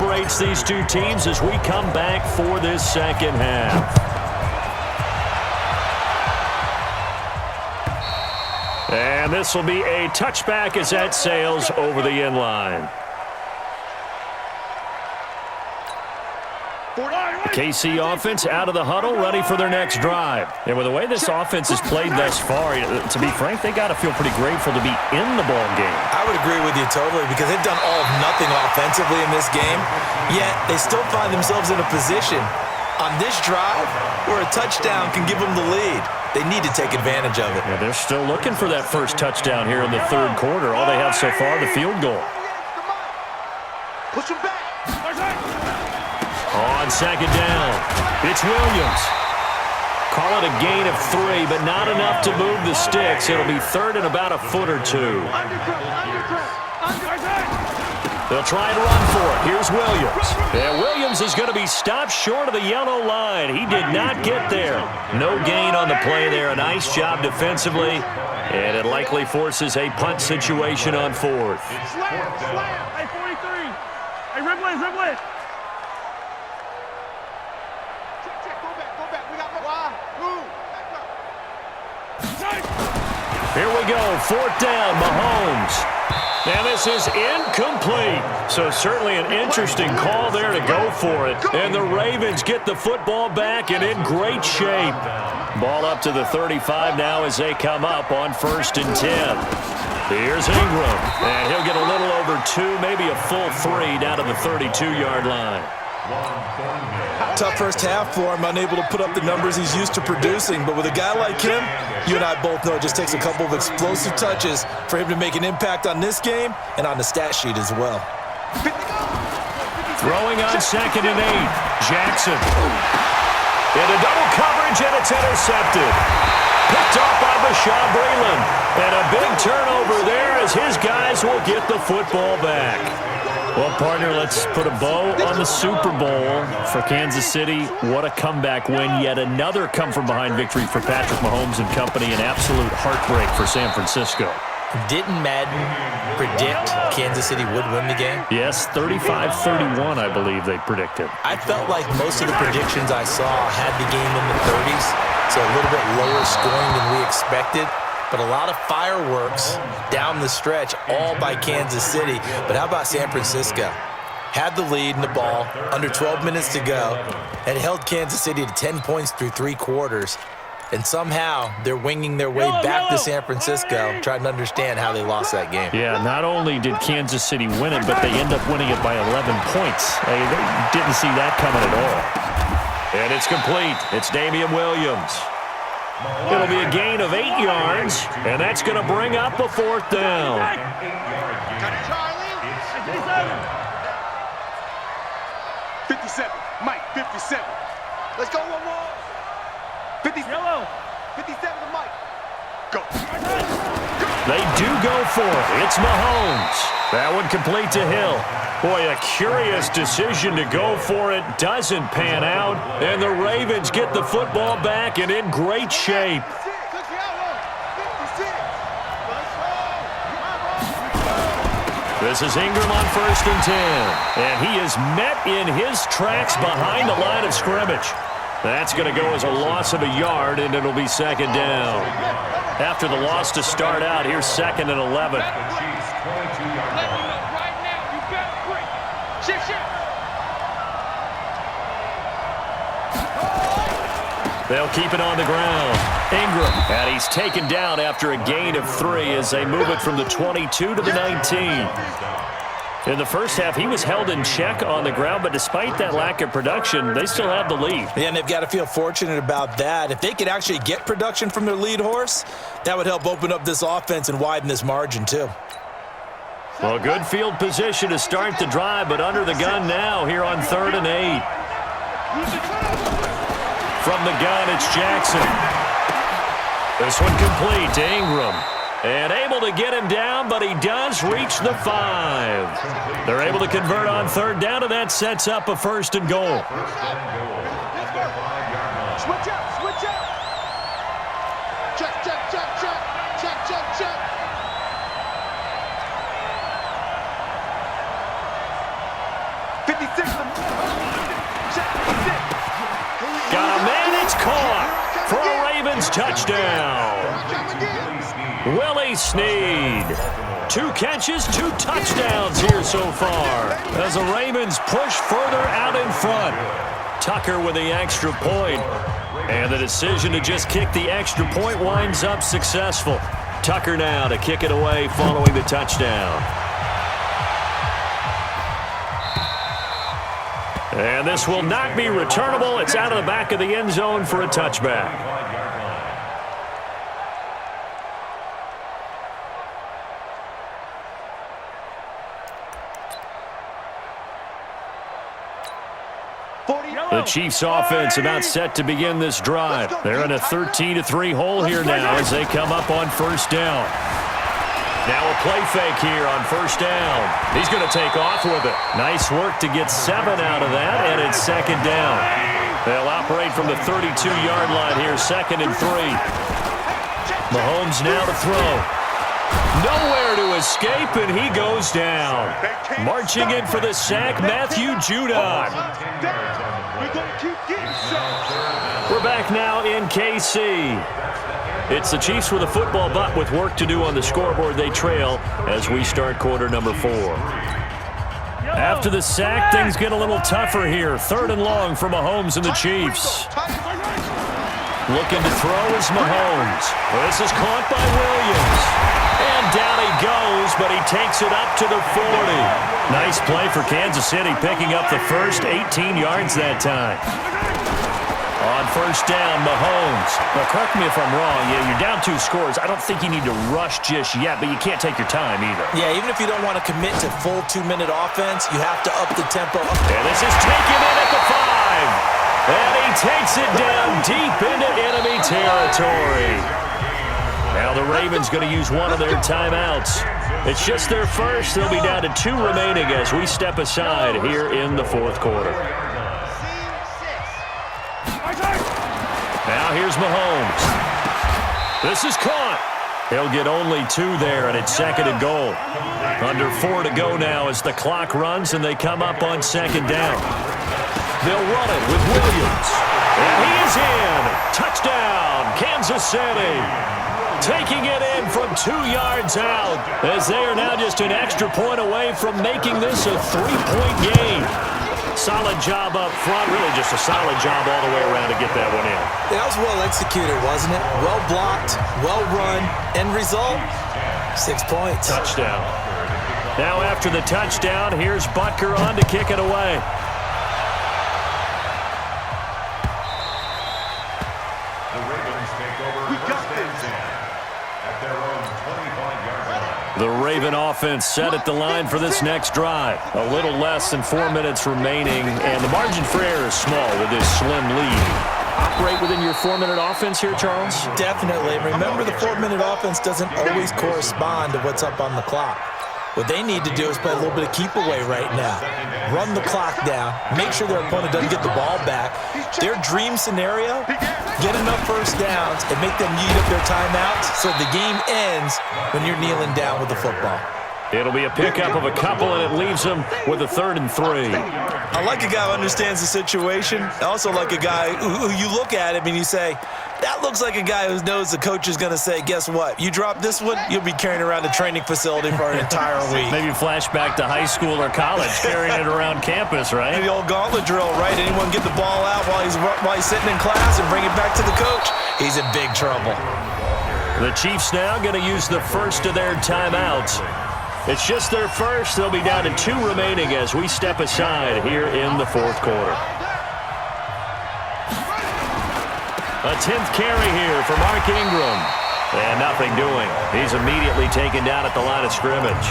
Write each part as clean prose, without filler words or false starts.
separates these two teams as we come back for this second half. And this will be a touchback as that sails over the end line. The KC offense out of the huddle, ready for their next drive. And with the way this offense has played thus far, to be frank, they got to feel pretty grateful to be in the ball game. I would agree with you totally because they've done all of nothing offensively in this game, yet they still find themselves in a position on this drive where a touchdown can give them the lead. They need to take advantage of it. Yeah, they're still looking for that first touchdown here in the third quarter. All they have so far, the field goal. Push them back. On second down, it's Williams. Call it a gain of 3, but not enough to move the sticks. It'll be third and about a foot or two. They'll try and run for it. Here's Williams. And Williams is going to be stopped short of the yellow line. He did not get there. No gain on the play there. A nice job defensively. And it likely forces a punt situation on fourth. Slam. Hey, 43. Hey, ribble it. Check. Go back. We got wide. Move. Back up. Here we go. Fourth down, Mahomes. And this is incomplete. So certainly an interesting call there to go for it. And the Ravens get the football back and in great shape. Ball up to the 35 now as they come up on 1st and 10. Here's Ingram. And he'll get a little over 2, maybe a full 3 down to the 32-yard line. Tough first half for him, unable to put up the numbers he's used to producing. But with a guy like him, you and I both know it just takes a couple of explosive touches for him to make an impact on this game and on the stat sheet as well. Throwing on 2nd and 8. Jackson. Into double coverage, and it's intercepted. Picked off by Bashaw Breeland. And a big turnover there as his guys will get the football back. Well, partner, let's put a bow on the Super Bowl for Kansas City. What a comeback win. Yet another come-from-behind victory for Patrick Mahomes and company. An absolute heartbreak for San Francisco. Didn't Madden predict Kansas City would win the game? Yes, 35-31, I believe they predicted. I felt like most of the predictions I saw had the game in the 30s, so a little bit lower scoring than we expected. But a lot of fireworks down the stretch, all by Kansas City. But how about San Francisco? Had the lead in the ball, under 12 minutes to go, and held Kansas City to 10 points through 3 quarters. And somehow they're winging their way back to San Francisco, trying to understand how they lost that game. Yeah, not only did Kansas City win it, but they end up winning it by 11 points. They didn't see that coming at all. And it's complete. It's Damian Williams. It'll be a gain of 8 yards, and that's going to bring up a 4th down. 57. Mike, 57. Let's go one more. 50. Yellow. 57 to Mike. Go. They do go for it. It's Mahomes. That one complete to Hill. Boy, a curious decision to go for it. Doesn't pan out. And the Ravens get the football back and in great shape. This is Ingram on 1st and 10. And he is met in his tracks behind the line of scrimmage. That's going to go as a loss of a yard, and it'll be 2nd down. After the loss to start out, here's 2nd and 11. They'll keep it on the ground. Ingram, and he's taken down after a gain of 3 as they move it from the 22 to the 19. In the first half, he was held in check on the ground, but despite that lack of production, they still have the lead. Yeah, and they've got to feel fortunate about that. If they could actually get production from their lead horse, that would help open up this offense and widen this margin, too. Well, good field position to start the drive, but under the gun now here on 3rd and 8. From the gun, it's Jackson. This one complete to Ingram. And able to get him down, but he does reach the 5. They're able to convert on 3rd down, and that sets up a 1st and goal. Switch up. Check. 57. Got a man, it's caught for a Ravens touchdown. Willie Snead. 2 catches, 2 touchdowns here so far as the Ravens push further out in front. Tucker with the extra point. And the decision to just kick the extra point winds up successful. Tucker now to kick it away following the touchdown. And this will not be returnable. It's out of the back of the end zone for a touchback. The Chiefs offense about set to begin this drive. They're in a 13-3 hole here now as they come up on first down. Now a play fake here on first down. He's going to take off with it. Nice work to get 7 out of that, and it's second down. They'll operate from the 32-yard line here, 2nd and 3. Mahomes now to throw. Nowhere to escape, and he goes down. Marching in for the sack, Matthew Judon. We're back now in KC. It's the Chiefs with a football, but with work to do on the scoreboard. They trail as we start quarter number 4. After the sack, things get a little tougher here. 3rd and long for Mahomes and the Chiefs. Looking to throw is Mahomes. This is caught by Williams. And down he goes, but he takes it up to the 40. Nice play for Kansas City, picking up the first 18 yards that time. On first down, Mahomes. Now, correct me if I'm wrong. Yeah, you're down 2 scores. I don't think you need to rush just yet, but you can't take your time either. Yeah, even if you don't want to commit to full 2-minute offense, you have to up the tempo. And this is taken in at the 5. And he takes it down deep into enemy territory. Now the Ravens going to use one of their timeouts. It's just their first. They'll be down to 2 remaining as we step aside here in the 4th quarter. Now here's Mahomes. This is caught. He'll get only 2 there, and it's 2nd and goal. Under 4 to go now as the clock runs, and they come up on 2nd down. They'll run it with Williams. And he is in. Touchdown, Kansas City. Taking it in from 2 yards out as they are now just an extra point away from making this a 3-point game. Solid job up front, really just a solid job all the way around to get that one in. That was well executed, wasn't it? Well blocked, well run, end result, 6 points. Touchdown. Now after the touchdown, here's Butker on to kick it away. The Raven offense set at the line for this next drive. A little less than 4 minutes remaining, and the margin for error is small with this slim lead. Operate within your 4-minute offense here, Charles? Definitely. Remember, the 4-minute offense doesn't always correspond to what's up on the clock. What they need to do is play a little bit of keep away right now. Run the clock down. Make sure their opponent doesn't get the ball back. Their dream scenario, get enough first downs and make them eat up their timeouts so the game ends when you're kneeling down with the football. It'll be a pickup of a couple, and it leaves them with a 3rd and 3. I like a guy who understands the situation. I also like a guy who you look at him and you say, that looks like a guy who knows the coach is going to say, guess what? You drop this one, you'll be carrying around the training facility for an entire week. Maybe flashback to high school or college, carrying it around campus, right? The old gauntlet drill, right? Anyone get the ball out while he's sitting in class and bring it back to the coach? He's in big trouble. The Chiefs now going to use the first of their timeouts. It's just their first. They'll be down to 2 remaining as we step aside here in the 4th quarter. A 10th carry here for Mark Ingram. And nothing doing. He's immediately taken down at the line of scrimmage.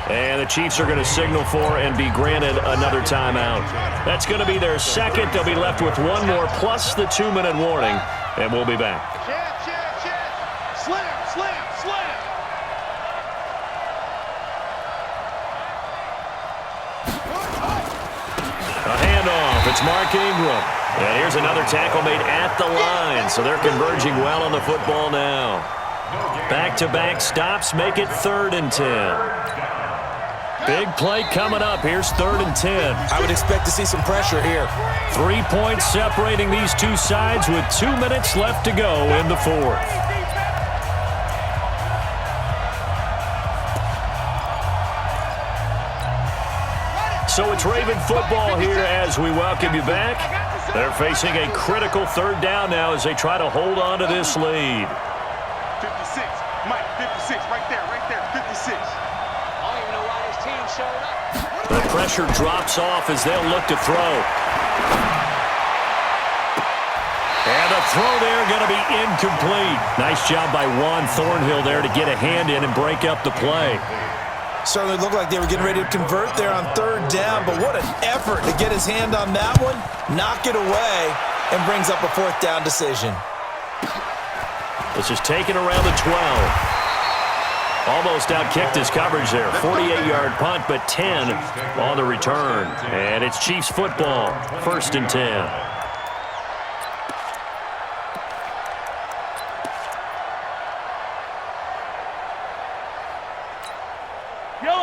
And the Chiefs are going to signal for and be granted another timeout. That's going to be their 2nd. They'll be left with 1 more plus the 2-minute warning. And we'll be back. Slam, slam, slam. A handoff. It's Mark Ingram. And here's another tackle made at the line. So they're converging well on the football now. Back-to-back stops make it 3rd and 10. Big play coming up. Here's 3rd and 10. I would expect to see some pressure here. 3 points separating these two sides with 2 minutes left to go in the 4th. So it's Raven football here as we welcome you back. They're facing a critical 3rd down now as they try to hold on to this lead. 56, Mike, 56, right there, 56. I don't even know why this team showed up. The pressure drops off as they'll look to throw. And the throw there going to be incomplete. Nice job by Juan Thornhill there to get a hand in and break up the play. Certainly looked like they were getting ready to convert there on 3rd down, but what an effort to get his hand on that one, knock it away, and brings up a 4th down decision. This is taken around the 12. Almost outkicked his coverage there. 48-yard punt, but 10 on the return. And it's Chiefs football, 1st and 10.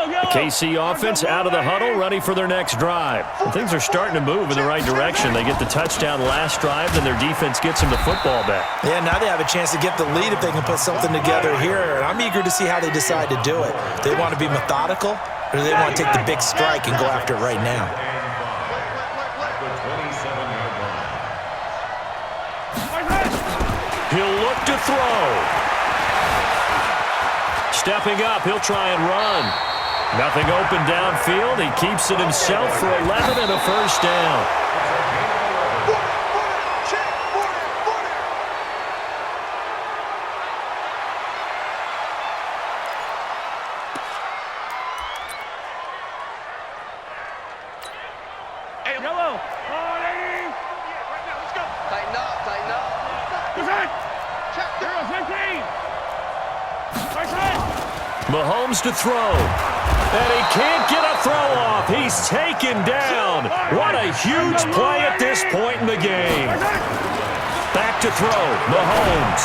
The KC offense out of the huddle, ready for their next drive. And things are starting to move in the right direction. They get the touchdown last drive, then their defense gets them the football back. Yeah, now they have a chance to get the lead if they can put something together here. And I'm eager to see how they decide to do it. Do they want to be methodical, or do they want to take the big strike and go after it right now? He'll look to throw. Stepping up, he'll try and run. Nothing open downfield. He keeps it himself for 11 and a 1st down. Hey, yellow. Let's go. Tighten up, tighten up. Check there. 15. Mahomes to throw. And he can't get a throw off. He's taken down. What a huge play at this point in the game. Back to throw. Mahomes.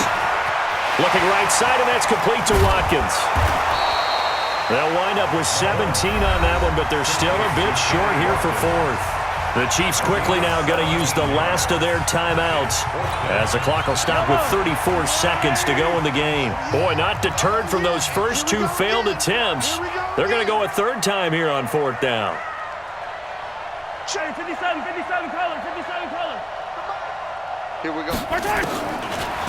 Looking right side, and that's complete to Watkins. They'll wind up with 17 on that one, but they're still a bit short here for 4th. The Chiefs quickly now going to use the last of their timeouts as the clock will stop with 34 seconds to go in the game. Boy, not deterred from those first 2 failed attempts. They're going to go a 3rd time here on 4th down. 57 color. Here we go.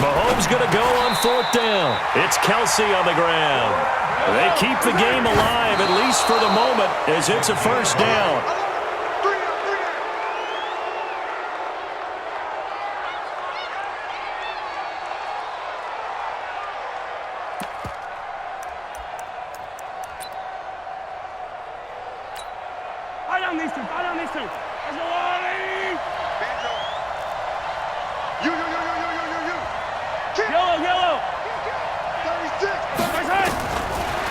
Mahomes going to go on 4th down. It's Kelsey on the ground. They keep the game alive, at least for the moment, as it's a 1st down. These two. There's a line. Banjo. You. Yellow. 36.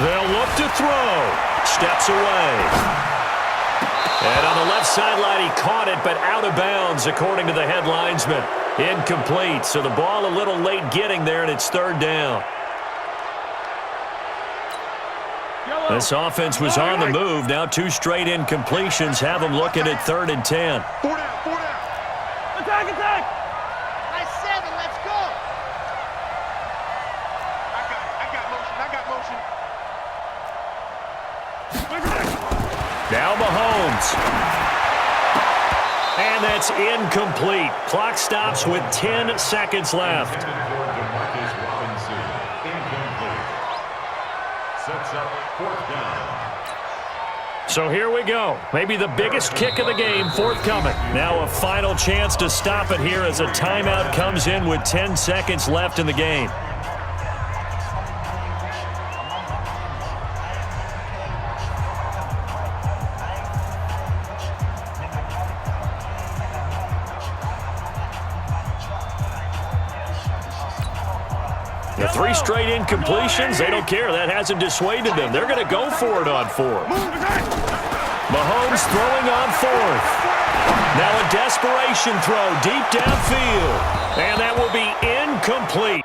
They'll look to throw. Steps away. And on the left sideline, he caught it, but out of bounds, according to the head linesman. Incomplete. So the ball a little late getting there, and it's 3rd down. This offense was on the move. Now 2 straight incompletions have them looking at 3rd and 10. 4 down. Attack. Nice 7, let's go. I got motion. Now Mahomes. And that's incomplete. Clock stops with 10 seconds left. So here we go. Maybe the biggest kick of the game forthcoming. Now a final chance to stop it here as a timeout comes in with 10 seconds left in the game. The 3 straight incompletions, they don't care. That hasn't dissuaded them. They're going to go for it on 4th. Mahomes throwing on 4th. Now a desperation throw deep downfield. And that will be incomplete.